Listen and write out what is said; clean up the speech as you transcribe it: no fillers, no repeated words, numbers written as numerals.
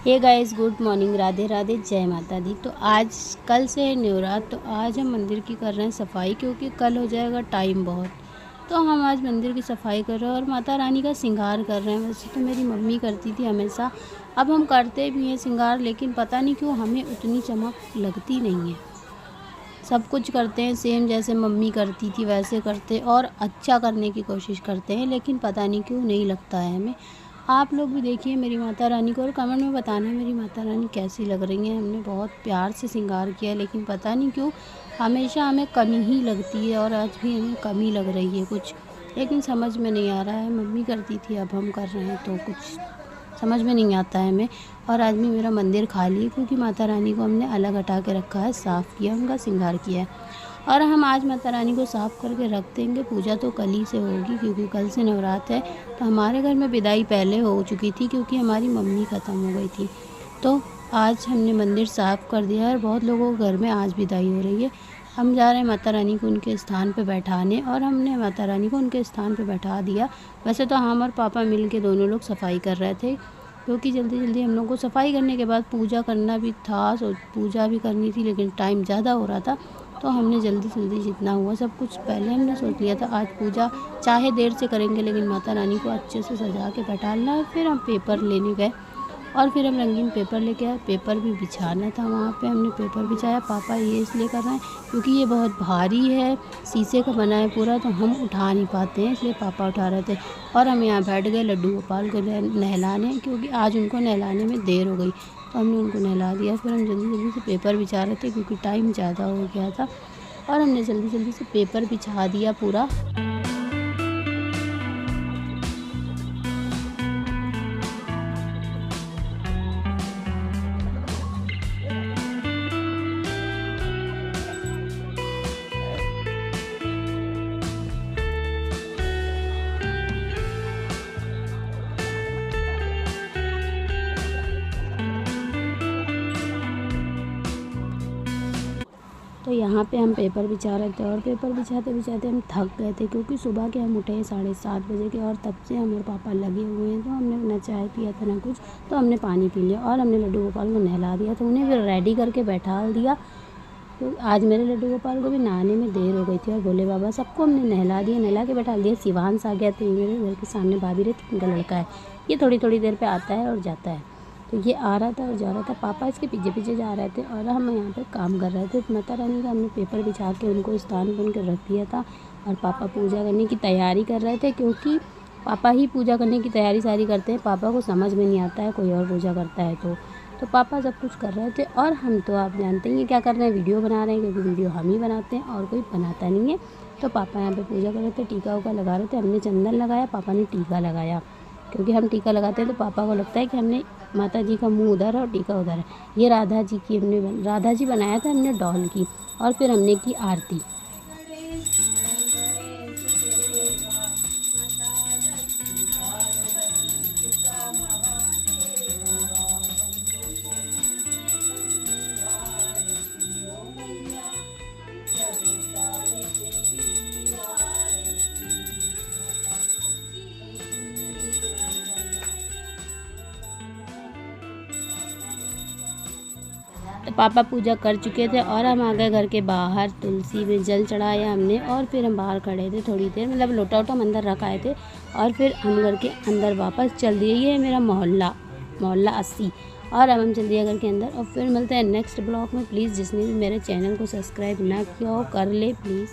हे guys, good morning, Radhe Radhe, जय माता दी। तो आज कल से है न्यौरात। तो आज हम मंदिर की कर रहे हैं सफाई, क्योंकि कल हो जाएगा टाइम बहुत। तो हम आज मंदिर की सफाई कर रहे हैं और माता रानी का श्रृंगार कर रहे हैं। वैसे तो मेरी मम्मी करती थी हमेशा, अब हम करते भी हैं श्रृंगार, लेकिन पता नहीं क्यों हमें उतनी चमक लगती नहीं है। सब कुछ करते हैं सेम जैसे मम्मी करती थी वैसे करते, और अच्छा करने की कोशिश करते हैं, लेकिन पता नहीं क्यों नहीं लगता है हमें। आप लोग भी देखिए मेरी माता रानी को और कमेंट में बताना मेरी माता रानी कैसी लग रही हैं। हमने बहुत प्यार से श्रृंगार किया, लेकिन पता नहीं क्यों हमेशा हमें कमी ही लगती है, और आज भी हमें कमी लग रही है कुछ, लेकिन समझ में नहीं आ रहा है। मम्मी करती थी, अब हम कर रहे हैं, तो कुछ समझ में नहीं आता है हमें। और आज भी मेरा मंदिर खाली है, क्योंकि माता रानी को हमने अलग हटा के रखा है, साफ़ किया, उनका श्रृंगार किया है। और हम आज माता रानी को साफ़ करके रख देंगे। पूजा तो कल ही से होगी, क्योंकि कल से नवरात्र है। तो हमारे घर में विदाई पहले हो चुकी थी, क्योंकि हमारी मम्मी ख़त्म हो गई थी। तो आज हमने मंदिर साफ़ कर दिया है, और बहुत लोगों के घर में आज विदाई हो रही है। हम जा रहे हैं माता रानी को उनके स्थान पे बैठाने, और हमने माता रानी को उनके स्थान पे बैठा दिया। वैसे तो हम और पापा मिल के दोनों लोग सफाई कर रहे थे, क्योंकि जल्दी जल्दी हम लोग को सफाई करने के बाद पूजा करना भी था। पूजा भी करनी थी, लेकिन टाइम ज़्यादा हो रहा था, तो हमने जल्दी जल्दी जितना हुआ सब कुछ पहले हमने सोच लिया था। आज पूजा चाहे देर से करेंगे, लेकिन माता रानी को अच्छे से सजा के बैठाना है। फिर हम पेपर लेने गए, और फिर हम रंगीन पेपर लेके आए। पेपर भी बिछाना था, वहाँ पे हमने पेपर बिछाया। पापा ये इसलिए कर रहे हैं क्योंकि ये बहुत भारी है, शीशे का बना है पूरा, तो हम उठा नहीं पाते हैं, इसलिए पापा उठा रहे थे। और हम यहाँ बैठ गए लड्डू गोपाल को नहलाने, क्योंकि आज उनको नहलाने में देर हो गई, तो हमने उनको नहला दिया। फिर हम जल्दी जल्दी से पेपर बिछा रहे थे, क्योंकि टाइम ज़्यादा हो गया था, और हमने जल्दी जल्दी से पेपर बिछा दिया पूरा। तो यहाँ पे हम पेपर बिछा रहे थे, और पेपर बिछाते बिछाते हम थक गए थे, क्योंकि सुबह के हम उठे 7:30 बजे के, और तब से हम और पापा लगे हुए हैं। तो हमने ना चाय पिया था ना कुछ, तो हमने पानी पी लिया, और हमने लड्डू गोपाल को नहला दिया। तो उन्हें फिर रेडी करके बैठा दिया। तो आज मेरे लड्डू गोपाल को भी नहाने में देर हो गई थी, और भोले बाबा सबको हमने नहला दिया, नहला के बैठा दिया। शिवांश आ गया, तो ये मेरे घर के सामने भाभी रहती, इनका लड़का है, ये थोड़ी थोड़ी देर पे आता है और जाता है। तो ये आ रहा था और जा रहा था, पापा इसके पीछे पीछे जा रहे थे, और हम यहाँ पे काम कर रहे थे। माता रानी का हमने पेपर बिछा के उनको स्थान बन कर रख दिया था, और पापा पूजा करने की तैयारी कर रहे थे, क्योंकि पापा ही पूजा करने की तैयारी सारी करते हैं। पापा को समझ में नहीं आता है कोई और पूजा करता है, तो पापा सब कुछ कर रहे थे। और हम तो आप जानते ही हैं क्या कर रहे हैं, वीडियो बना रहे हैं, क्योंकि वीडियो हम ही बनाते हैं और कोई बनाता नहीं है। तो पापा यहाँ पे पूजा कर रहे थे, टीका उका लगा रहे थे। हमने चंदन लगाया, पापा ने टीका लगाया, क्योंकि हम टीका लगाते हैं तो पापा को लगता है कि हमने माता जी का मुंह उधर है और टीका उधर है। ये राधा जी की राधा जी बनाया था हमने डॉल की, और फिर हमने की आरती। तो पापा पूजा कर चुके थे, और हम आ गए घर के बाहर। तुलसी में जल चढ़ाया हमने, और फिर हम बाहर खड़े थे थोड़ी देर, मतलब लोटा वोटा हम अंदर रख आए थे, और फिर हम घर के अंदर वापस चल दिए। ये है मेरा मोहल्ला 80, और अब हम चल दिए घर के अंदर। और फिर मिलते हैं नेक्स्ट ब्लॉग में। प्लीज़ जिसने भी मेरे चैनल को सब्सक्राइब ना किया हो कर ले प्लीज़।